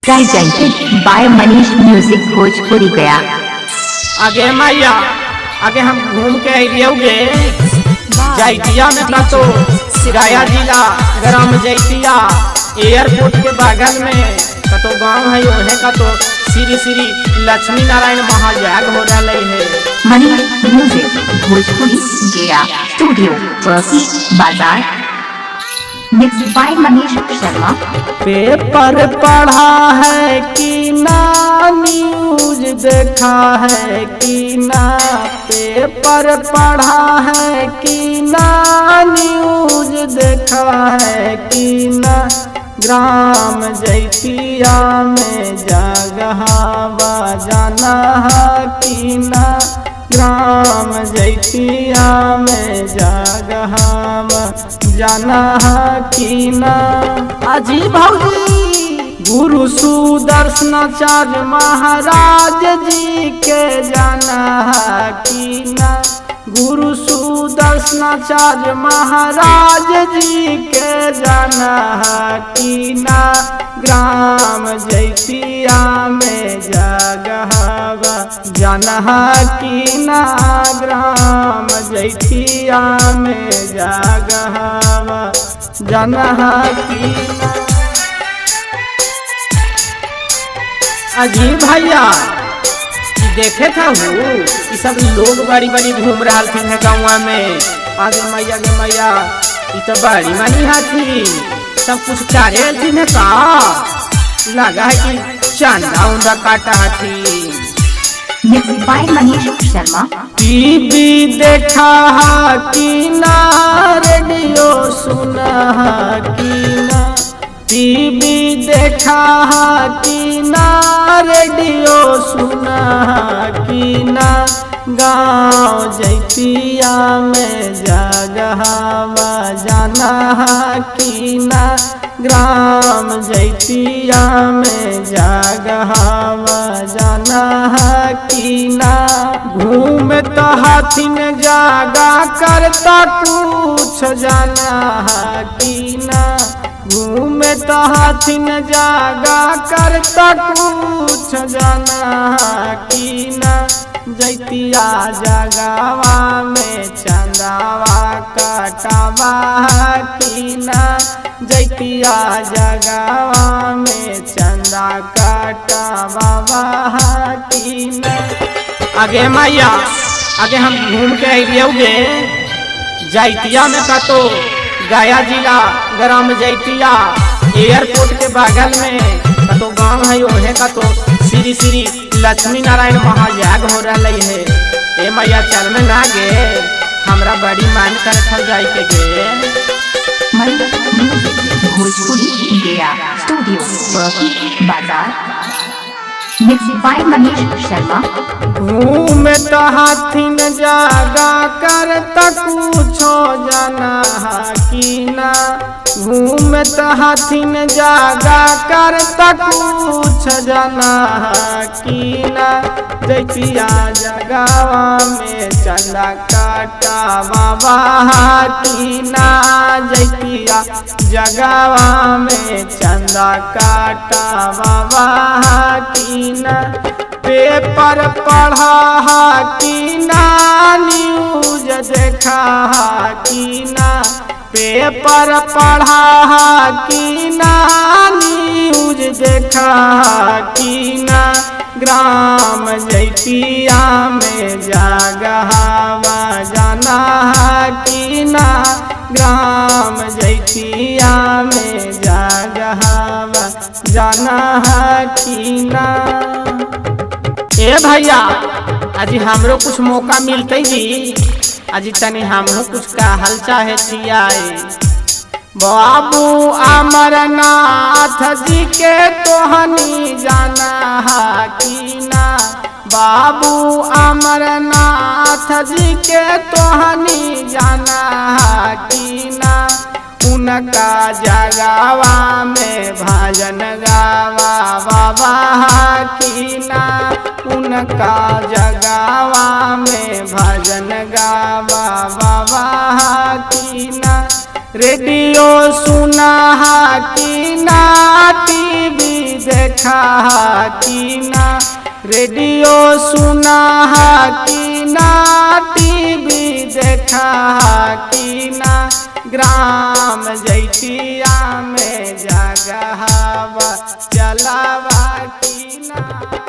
Presented by Manish Music Bhojpuri गया। आगे मैया आगे हम घूम के आइलियोगे जैतिया में का तो गया जिला ग्राम जैतिया एयरपोर्ट के बगल में का तो गाँव है ओहे का तो श्री श्री लक्ष्मी नारायण महायाग हो रहा है। मनीष म्यूजिक भोजपुरी गया स्टूडियो बसी बाजार mix by Manish Sharma. Paper पढ़ा है कि ना न्यूज देखा है कि ना, पेपर पढ़ा है कि ना न्यूज देखा है कि ना, ग्राम जैतिया में जगह बजाना है कि ना, ग्राम जैतिया में जगह जाना है कि ना। अजी भौजी गुरु सुदर्शनाचार्य महाराज जी के जाना है कि ना, गुरु सुदर्शनाचार्य महाराज जी के जाना है कि ना, ग्राम जैतिया में जगह जाना है कि ना, ग्राम जैतिया में जगह जाना है कि ना। अजी भैया देखे था वो सब लोग बड़ी बड़ी घूम रहा थे गाँव में। आगे मैया गे मैया ये तो बड़ी मानी हाथी सब कुछ करे थे का लगा है कि चंदा उंदा काटा हाथी। Mix by Manish Sharma. TV देखा है कि ना, रेडियो सुना है कि ना, टीवी देखा है कि ना, रेडियो सुना है कि ना, गाँव जैतिया में जगह बजाना है कि ना, ग्राम जैतिया में जगह बजाना है कि ना। घूम तो हाथिन जागा करता कुछ जाना है कि ना, घूम तो हाथिन जागा करता कुछ जाना है कि ना, जैतिया जगावा में चंदावा कटावा है कि ना, जैतिया जगावा में चंदा कटावा है कि ना। आगे मैया आगे हम घूम के आइलियोगे जैतिया में का तो गया जिला ग्राम जैतिया एयरपोर्ट के बगल में का तो गाँव है ओहे का तो श्री श्री लक्ष्मी नारायण महायाग हो रहा है। ए मैया चल में ना गे हमरा बड़ी मान कर थल जाए के गे। मनीष म्यूजिक भोजपुरी गया स्टूडियो बसी बाजार मिक्स बाय मनीष शर्मा। घूम तो हाथिन जागा कर कुछो जाना है कि ना, घूम तो हाथिन जागा कर कुछ जाना है कि ना, जैतिया जगावा में चंदा काटावा है कि ना, जैतिया जगावा में चंदा काटावा है कि ना। पेपर पढ़ा है कि ना, न्यूज देखा है कि ना, पेपर पढ़ा है कि ना, न्यूज देखा है कि ना, ग्राम जैतिया में जगह बजाना है कि ना, ग्राम जैतिया में जगह जाना है कि ना। ए भैया आज हमरो कुछ मौका मिलते जी, आज तनी हमहू कुछ कहल चाहे छियाए। बाबू अमरनाथ जी के तोहनी जाना है कि ना, बाबू अमरनाथ जी के तोहनी जाना है कि ना, उनका जगावा में भजन गावा बाबा की ना, उनका जगावा में भजन गावा बाबा की ना। रेडियो सुना कि ना टीवी देखा कि ना, रेडियो सुना कि ना, टीवी देखा कि ना, ग्राम जैतिया में जगहवा चलावा कि ना।